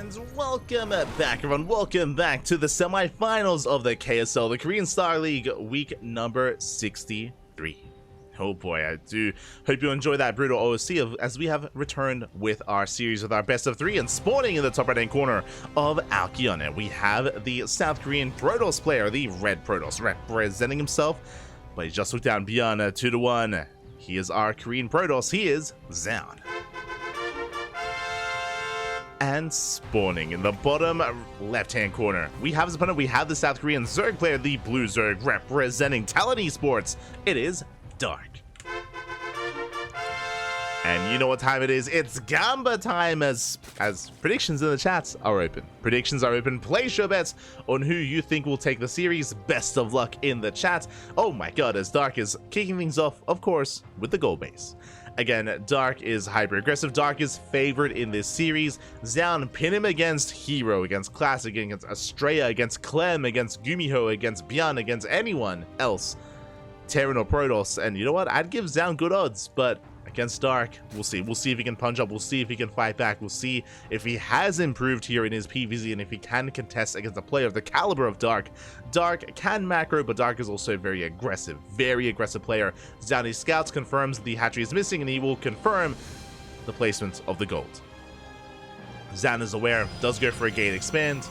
And welcome back, everyone. Welcome back to the semifinals of the KSL, the Korean Star League, week number 63. Oh boy, I do hope you enjoy that brutal OOC as we have returned with our series with our best of three, and spawning in the top right-hand corner of Alkion, we have the South Korean Protoss player, the Red Protoss, representing himself, but he just took down Beyond 2-1. He is our Korean Protoss. He is Zoun. And spawning in the bottom left-hand corner, we have his opponent. We have the South Korean Zerg player, the Blue Zerg, representing Talon Esports. It is Dark. And you know what time it is. It's Gamba time as predictions in the chats are open. Predictions are open. Place your bets on who you think will take the series. Best of luck in the chat. Oh my god, as Dark is kicking things off, of course, with the goal base. Again, Dark is hyper-aggressive. Dark is favored in this series. Zoun, pin him against Hero, against Classic, against Estrella, against Clem, against Gumiho, against Byan, against anyone else. Terran or Protoss. And you know what? I'd give Zoun good odds, but against Dark, we'll see. We'll see if he can punch up. We'll see if he can fight back. We'll see if he has improved here in his PvZ and if he can contest against a player of the caliber of Dark. Dark can macro, but Dark is also a very aggressive player. Zoun scouts, confirms the hatchery is missing, and he will confirm the placement of the gold. Zoun is aware, does go for a gate expand.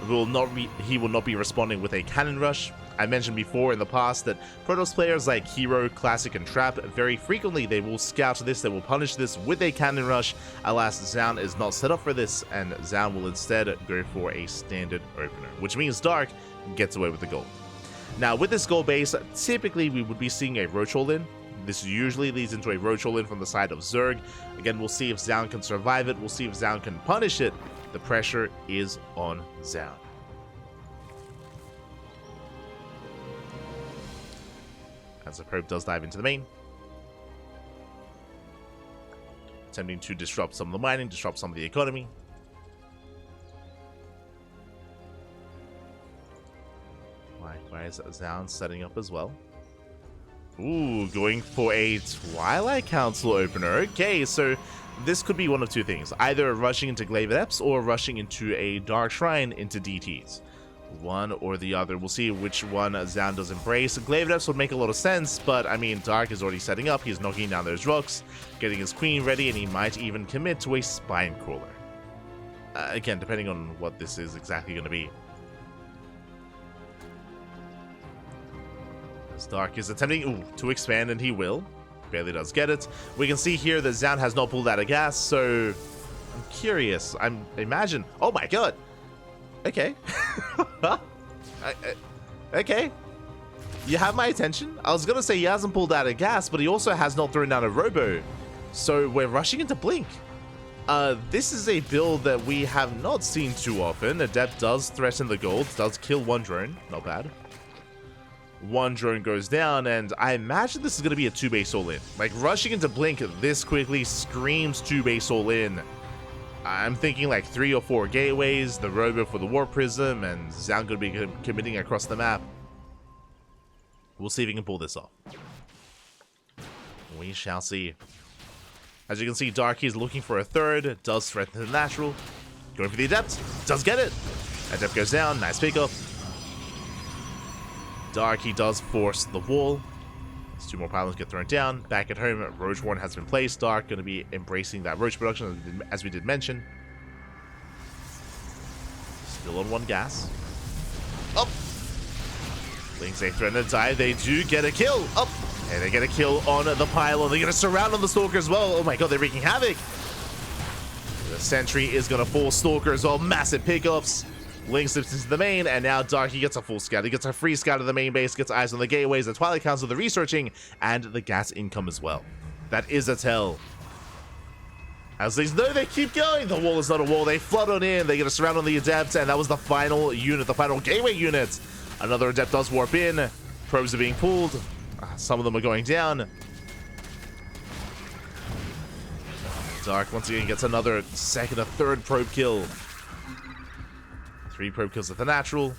He will not be responding with a cannon rush. I mentioned before in the past that Protoss players like Hero, Classic, and Trap, very frequently they will scout this, they will punish this with a cannon rush. Alas, Zoun is not set up for this, and Zoun will instead go for a standard opener, which means Dark gets away with the gold. Now, with this gold base, typically we would be seeing a Roach all-in. This usually leads into a Roach all-in from the side of Zerg. Again, we'll see if Zoun can survive it, we'll see if Zoun can punish it. The pressure is on Zoun. As the probe does dive into the main, attempting to disrupt some of the mining, disrupt some of the economy. Why is Zoun setting up as well? Ooh, going for a Twilight Council opener. Okay, so this could be one of two things. Either rushing into Glaive Adepts or rushing into a Dark Shrine into DTs. One or the other. We'll see which one Zoun does embrace. Glaive Adepts would make a lot of sense, but I mean, Dark is already setting up. He's knocking down those rocks, getting his queen ready, and he might even commit to a Spine Crawler. Again, depending on what this is exactly going to be. As Dark is attempting to expand, and he will. Barely does get it. We can see here that Zoun has not pulled out a gas, so I'm curious. Imagine. Oh my god. Okay. Okay. You have my attention. I was going to say he hasn't pulled out a gas, but he also has not thrown down a robo. So we're rushing into Blink. This is a build that we have not seen too often. Adept does threaten the gold, does kill one drone. Not bad. One drone goes down, and I imagine this is going to be a 2-base all-in. Like, rushing into Blink this quickly screams 2-base all-in. I'm thinking like 3 or 4 gateways, the robo for the Warp Prism, and Zoun going to be committing across the map. We'll see if he can pull this off. We shall see. As you can see, Dark is looking for a third, does threaten the natural. Going for the Adept, does get it. Adept goes down, nice pickup. Dark, he does force the wall. 2 more pylons get thrown down. Back at home, Roach Warren has been placed. Dark going to be embracing that Roach production, as we did mention. Still on 1 gas. Up! Lings, they threaten to die. They do get a kill. Up! And they get a kill on the pylon. They're going to surround on the Stalker as well. Oh my god, they're wreaking havoc. The Sentry is going to fall Stalker as well. Massive pickups. Link slips into the main, and now Dark, he gets a full scout. He gets a free scout of the main base, gets eyes on the gateways, the Twilight Council, the researching, and the gas income as well. That is a tell. As these know, they keep going. The wall is not a wall. They flood on in. They get a surround on the Adept, and that was the final unit, the final gateway unit. Another Adept does warp in. Probes are being pulled. Some of them are going down. Dark once again gets another second, a third probe kill. 3 probe kills with the natural.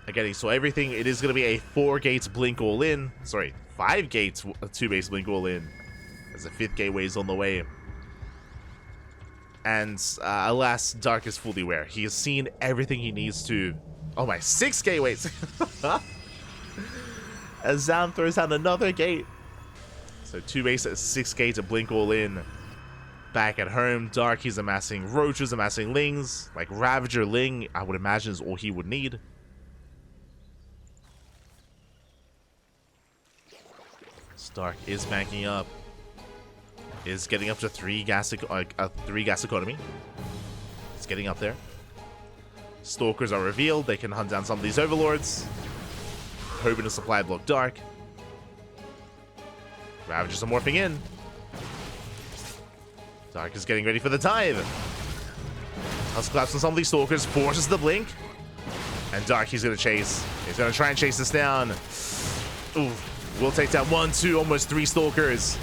Again, he saw everything. It is going to be a 4 gates Blink all in. Sorry, 5 gates 2-base Blink all in. As a 5th gateway is on the way. And alas, Dark is fully aware. He has seen everything he needs to. Oh my, 6 gateways! As Zoun throws down another gate. So 2 base at 6 gate to blink all in. Back at home, Dark, he's amassing roaches, amassing lings. Like Ravager Ling, I would imagine is all he would need. Stark is banking up. Is getting up to 3 gas economy. It's getting up there. Stalkers are revealed. They can hunt down some of these overlords. Hoping to supply block Dark. Ravagers are morphing in. Dark is getting ready for the dive. Tusk collapse on some of these stalkers, forces the blink. And Dark, he's gonna chase. He's gonna try and chase this down. Ooh, we'll take down 1, 2, almost 3 stalkers.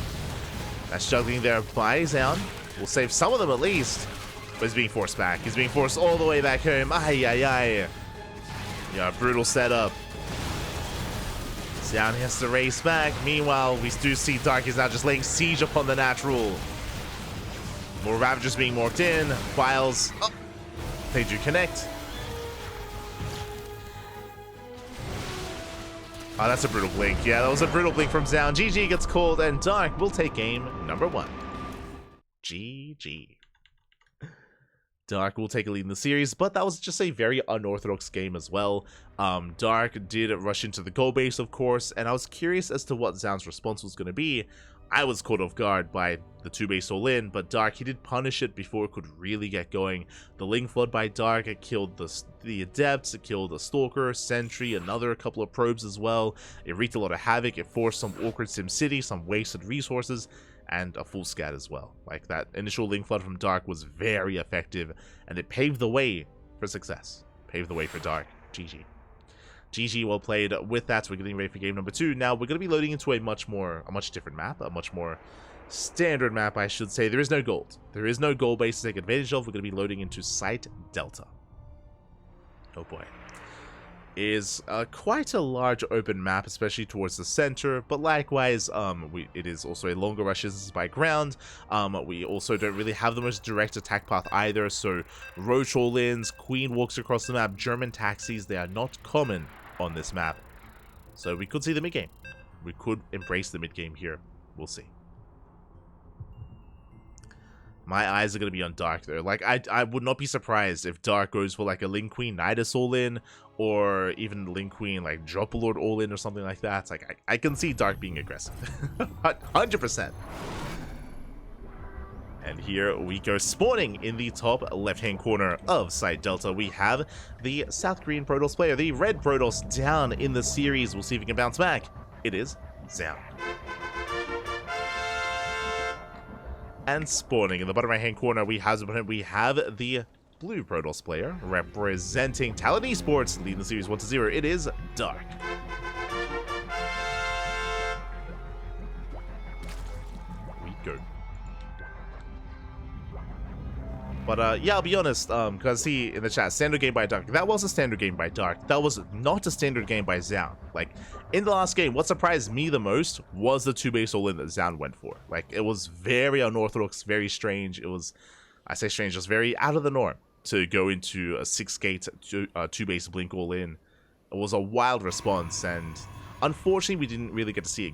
That's juggling there by Zoun. We'll save some of them at least. But he's being forced back. He's being forced all the way back home. Ay, ay, ay. Yeah, brutal setup. Zoun has to race back. Meanwhile, we do see Dark is now just laying siege upon the natural. More Ravagers being morphed in. Files. Oh, they do connect. Oh, that's a brutal blink. Yeah, that was a brutal blink from Zoun. GG gets called, and Dark will take game number 1. GG. Dark will take a lead in the series, but that was just a very unorthodox game as well. Dark did rush into the goal base, of course, and I was curious as to what Zoun's response was going to be. I was caught off guard by the 2 base all in, but Dark, he did punish it before it could really get going. The Ling flood by Dark, it killed the Adepts, it killed a Stalker, Sentry, another couple of probes as well. It wreaked a lot of havoc, it forced some awkward SimCity, some wasted resources, and a full scat as well. Like, that initial Ling flood from Dark was very effective, and it paved the way for success. Paved the way for Dark. GG. GG, well played. With that, we're getting ready for game number 2. Now, we're going to be loading into a much different map, a much more standard map, I should say. There is no gold. There is no gold base to take advantage of. We're going to be loading into Site Delta. Oh boy. It is quite a large open map, especially towards the center, but likewise, it is also a longer rush distance by ground. We also don't really have the most direct attack path either, so Roach all-ins, Queen walks across the map, German taxis, they are not common on this map. So we could see the mid-game. We could embrace the mid-game here. We'll see. My eyes are going to be on Dark, though. Like, I would not be surprised if Dark goes for, like, a Ling Queen Nidus all-in, or even Ling Queen, like, Drop a Lord all-in or something like that. It's like, I can see Dark being aggressive. 100%. And here we go, spawning in the top left-hand corner of Site Delta. We have the South Korean Protoss player, the Red Protoss, down in the series. We'll see if he can bounce back. It is Zoun. And spawning in the bottom right-hand corner, we have the Blue Protoss player, representing Talon Esports, leading the series 1-0. It is Dark. We go. But yeah, I'll be honest, because I see in the chat, standard game by Dark. That was a standard game by Dark. That was not a standard game by Zoun. Like, in the last game, what surprised me the most was the 2 base all-in that Zoun went for. Like, it was very unorthodox, very strange. It was, I say strange, just very out of the norm to go into a 6 gate 2 base blink all-in. It was a wild response, and unfortunately, we didn't really get to see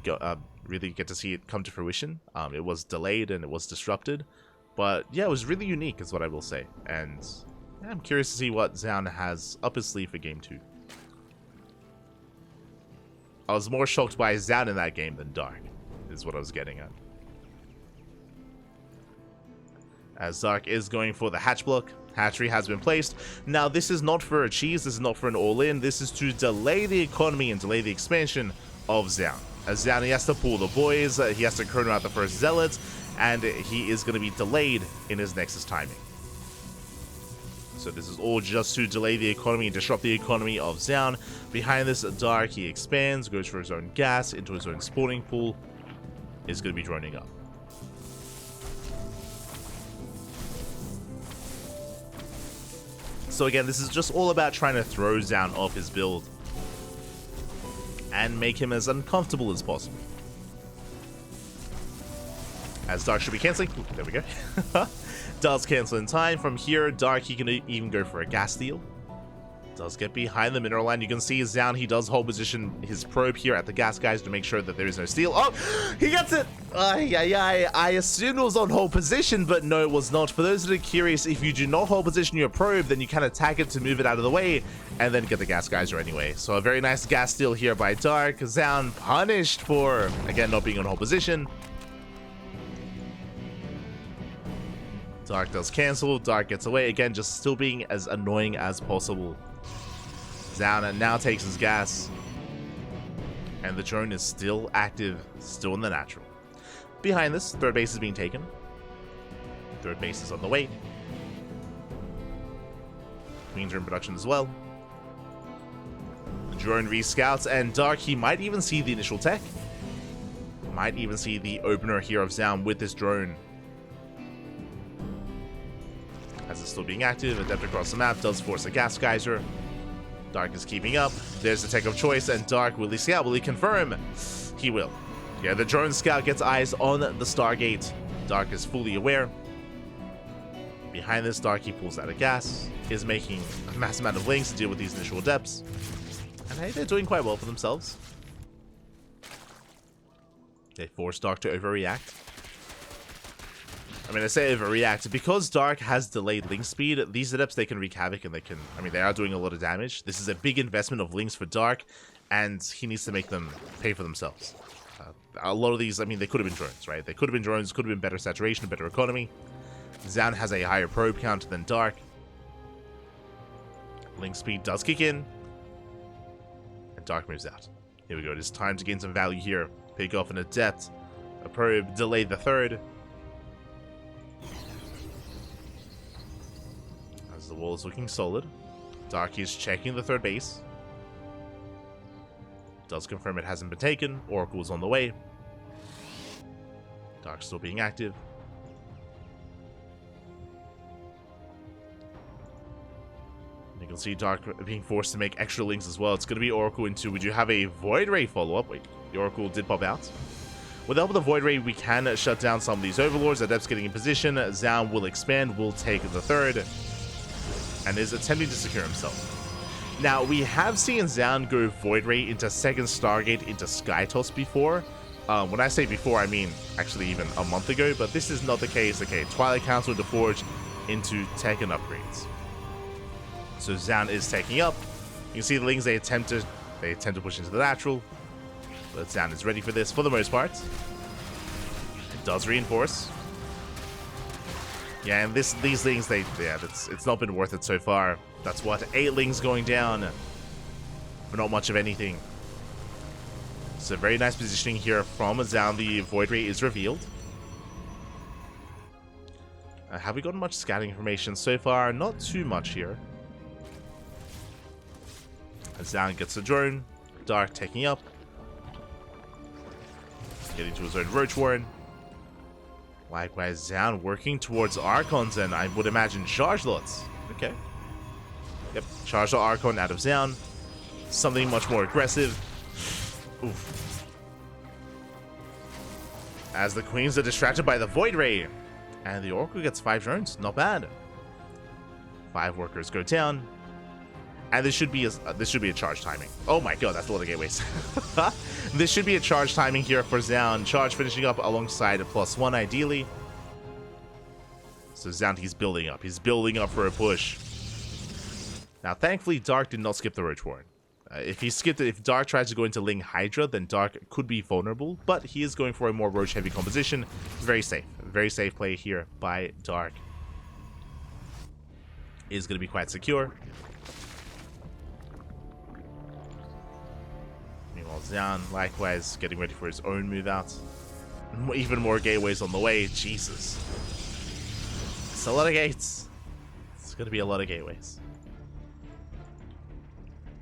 it come to fruition. It was delayed and it was disrupted. But yeah, it was really unique is what I will say. And yeah, I'm curious to see what Zoun has up his sleeve for game 2. I was more shocked by Zoun in that game than Dark, is what I was getting at. As Dark is going for the hatch block, hatchery has been placed. Now, this is not for a cheese, this is not for an all-in, this is to delay the economy and delay the expansion of Zoun. As Zoun, he has to pull the boys, he has to chrono out the first zealots, and he is going to be delayed in his Nexus timing. So this is all just to delay the economy and disrupt the economy of Zoun. Behind this, Dark, he expands, goes for his own gas into his own spawning pool, is going to be droning up. So again, this is just all about trying to throw Zoun off his build and make him as uncomfortable as possible. As Dark should be cancelling. Ooh, there we go. Does cancel in time. From here, Dark, he can even go for a gas steal. Does get behind the mineral line. You can see Zoun, he does hold position his probe here at the gas guys to make sure that there is no steal. Oh, he gets it! I assumed it was on hold position, but no, it was not. For those that are curious, if you do not hold position your probe, then you can attack it to move it out of the way and then get the gas geyser anyway. So a very nice gas steal here by Dark. Zoun punished for, again, not being on hold position. Dark does cancel. Dark gets away. Again, just still being as annoying as possible. Zoun now takes his gas. And the drone is still active, still in the natural. Behind this, third base is being taken. Third base is on the way. Queens are in production as well. The drone re-scouts, and Dark, he might even see the initial tech. Might even see the opener here of Zoun with this drone. As it's still being active, adept across the map, does force a gas geyser. Dark is keeping up. There's the tech of choice, and Dark, will he scout? Will he confirm? He will. Yeah, the drone scout gets eyes on the Stargate. Dark is fully aware. Behind this, Dark, he pulls out a gas, is making a massive amount of links to deal with these initial adepts. And hey, they're doing quite well for themselves. They force Dark to overreact. I mean, I say overreact because Dark has delayed link speed. These adepts, they can wreak havoc and they can, I mean, they are doing a lot of damage. This is a big investment of links for Dark, and he needs to make them pay for themselves. A lot of these, I mean, they could have been drones, right? They could have been drones, could have been better saturation, better economy. Zoun has a higher probe count than Dark. Link speed does kick in, and Dark moves out. Here we go. It is time to gain some value here. Pick off an adept, a probe, delay the third. As the wall is looking solid, Dark is checking the third base. Does confirm it hasn't been taken. Oracle is on the way. Dark still being active. You can see Dark being forced to make extra links as well. It's going to be Oracle into. We do have a Void Ray follow-up. Wait, the Oracle did pop out. With the help of the Void Ray, we can shut down some of these Overlords. Adept's getting in position. Zoun will expand, will take the third, and is attempting to secure himself. Now, we have seen Zoun go Void Ray into second Stargate into Skytoss before. When I say before, I mean actually even a month ago, but this is not the case. Okay, Twilight Council into Forge into tech and upgrades. So Zoun is taking up. You can see the Lings, they attempt to push into the natural, but Zoun is ready for this for the most part. It does reinforce. Yeah, and these Lings, it's not been worth it so far. That's what, 8 Lings going down for not much of anything. So very nice positioning here from Zoun. The Void Ray is revealed. Have we gotten much scouting information so far? Not too much here. Zoun gets the drone. Dark taking up. Getting to his own Roach Warren. Likewise, Zoun working towards Archons and I would imagine Charge Lots. Okay. Yep, Charge the Archon out of Zoun. Something much more aggressive. Oof. As the Queens are distracted by the Void Ray. And the Oracle gets 5 drones. Not bad. 5 workers go down. And this should be a charge timing. Oh my god, that's a lot of gateways. This should be a charge timing here for Zoun. Charge finishing up alongside a +1 ideally. So Zoun, he's building up. He's building up for a push. Now, thankfully, Dark did not skip the Roach Warren. If Dark tries to go into Ling Hydra, then Dark could be vulnerable, but he is going for a more Roach heavy composition. Very safe. Very safe play here by Dark. Is going to be quite secure. Meanwhile, Zoun, likewise, getting ready for his own move out. Even more gateways on the way. Jesus. It's a lot of gates. It's going to be a lot of gateways.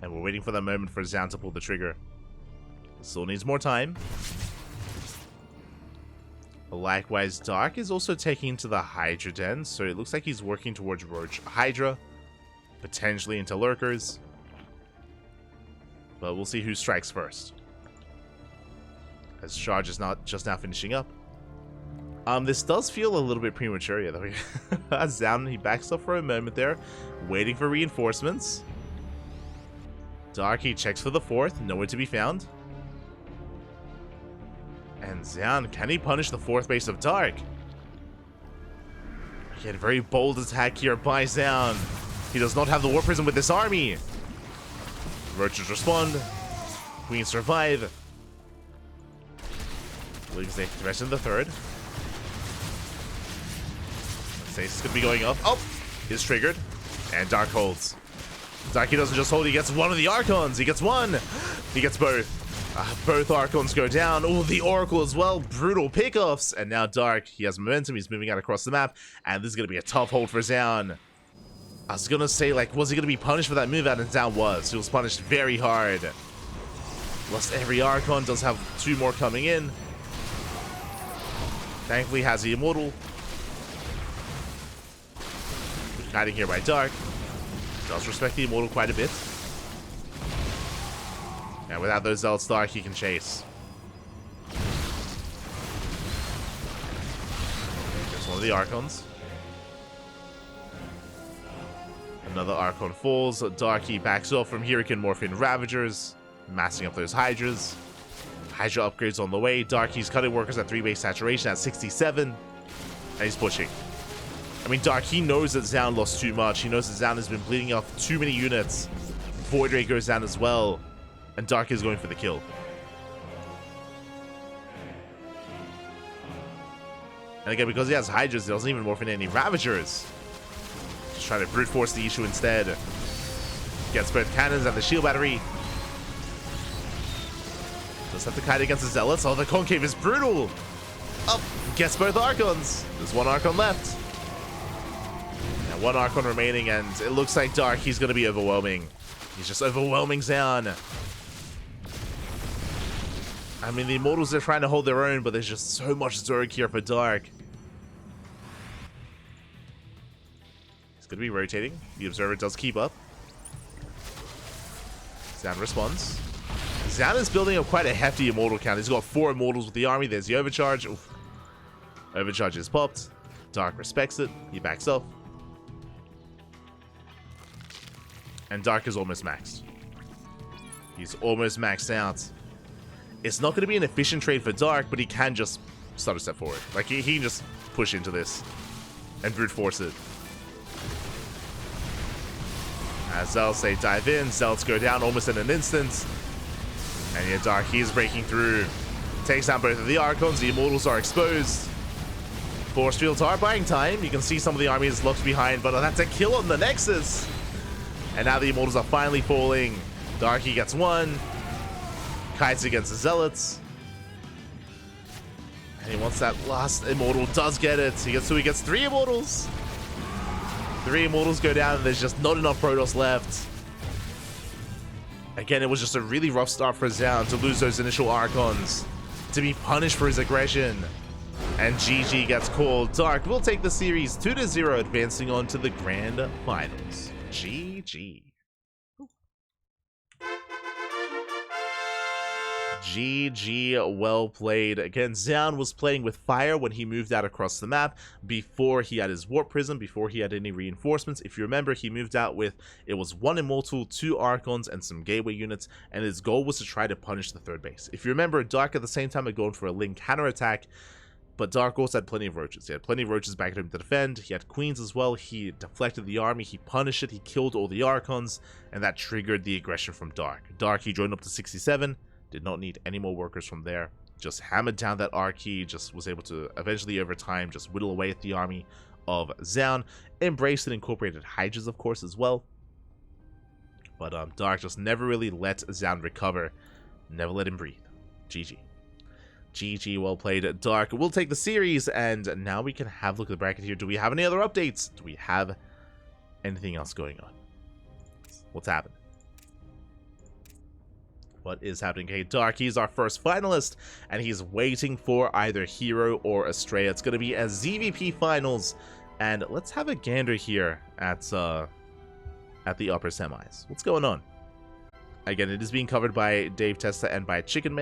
And we're waiting for that moment for Zoun to pull the trigger. Still needs more time. Likewise, Dark is also taking into the Hydra Den, so it looks like he's working towards Roach Hydra. Potentially into Lurkers. But we'll see who strikes first. As Charge is not just now finishing up. This does feel a little bit premature, yeah, though. Zoun, he backs up for a moment there, waiting for reinforcements. Darky checks for the fourth, nowhere to be found. And Zoun, can he punish the fourth base of Dark? Again, very bold attack here by Zoun. He does not have the Warp Prism with this army. Roaches respond. Queens survive. Leaves the rest in the third. This is going to be going up. Oh! Is triggered. And Dark holds. Darky doesn't just hold, he gets one of the Archons. He gets one. He gets both. Both Archons go down. Oh, the Oracle as well. Brutal pickoffs. And now Dark, he has momentum. He's moving out across the map. And this is going to be a tough hold for Zoun. I was going to say, like, was he going to be punished for that move out? And Zoun was. He was punished very hard. Lost every Archon. Does have two more coming in. Thankfully has the Immortal. Hiding here by Dark. Does respect the Immortal quite a bit. And without those Zealots, Dark, he can chase. There's one of the Archons. Another Archon falls. Darky backs off from here. He can morph in Ravagers, massing up those Hydras. Hydra upgrades on the way. Darky's cutting workers at 3-base saturation at 67. And he's pushing. I mean, Dark, he knows that Zoun lost too much. He knows that Zoun has been bleeding off too many units. Void Ray goes down as well. And Dark is going for the kill. And again, because he has Hydras, he doesn't even morph in any Ravagers. Just trying to brute force the issue instead. Gets both cannons and the shield battery. Does have to kite against the Zealots. Oh, the Concave is brutal. Up, gets both Archons. There's one Archon left. And one Archon remaining, and it looks like Dark, he's going to be overwhelming. He's just overwhelming Zoun. I mean, the Immortals are trying to hold their own, but there's just so much Zerg here for Dark. He's going to be rotating. The Observer does keep up. Zoun responds. Zoun is building up quite a hefty Immortal count. He's got 4 Immortals with the army. There's the Overcharge. Oof. Overcharge is popped. Dark respects it. He backs off. And Dark is almost maxed. He's almost maxed out. It's not going to be an efficient trade for Dark, but he can just start a step forward. Like, he can just push into this and brute force it. As Zealots, they dive in. Zealots go down almost in an instant. And yeah, Dark, he's breaking through. Takes down both of the Archons. The Immortals are exposed. Force fields are buying time. You can see some of the army is locked behind, but that's a kill on the Nexus. And now the Immortals are finally falling. Darky gets one. Kites against the Zealots. And he wants that last Immortal. Does get it. He gets 3 Immortals. 3 Immortals go down, and there's just not enough Protoss left. Again, it was just a really rough start for Zoun to lose those initial Archons. To be punished for his aggression. And GG gets called. Dark will take the series 2-0, advancing on to the Grand Finals. GG. GG, well played. Again, Zoun was playing with fire when he moved out across the map before he had his Warp Prism, before he had any reinforcements. If you remember, he moved out with, it was 1 Immortal, 2 Archons, and some Gateway units, and his goal was to try to punish the 3rd base. If you remember, Dark at the same time had gone for a Ling counterattack, but Dark also had plenty of Roaches. He had plenty of Roaches back at him to defend. He had Queens as well. He deflected the army. He punished it. He killed all the Archons, and that triggered the aggression from Dark. Dark, he joined up to 67. Did not need any more workers from there. Just hammered down that R key. Just was able to eventually, over time, just whittle away at the army of Zoun. Embraced and incorporated Hydras, of course, as well. But Dark just never really let Zoun recover. Never let him breathe. GG. GG, well played, Dark. We'll take the series, and now we can have a look at the bracket here. Do we have any other updates? Do we have anything else going on? What's happened? What is happening? Okay, Dark, he's our first finalist, and he's waiting for either Hero or Astrea. It's going to be a ZvP finals, and let's have a gander here at the upper semis. What's going on? Again, it is being covered by Dave Testa and by Chicken Man.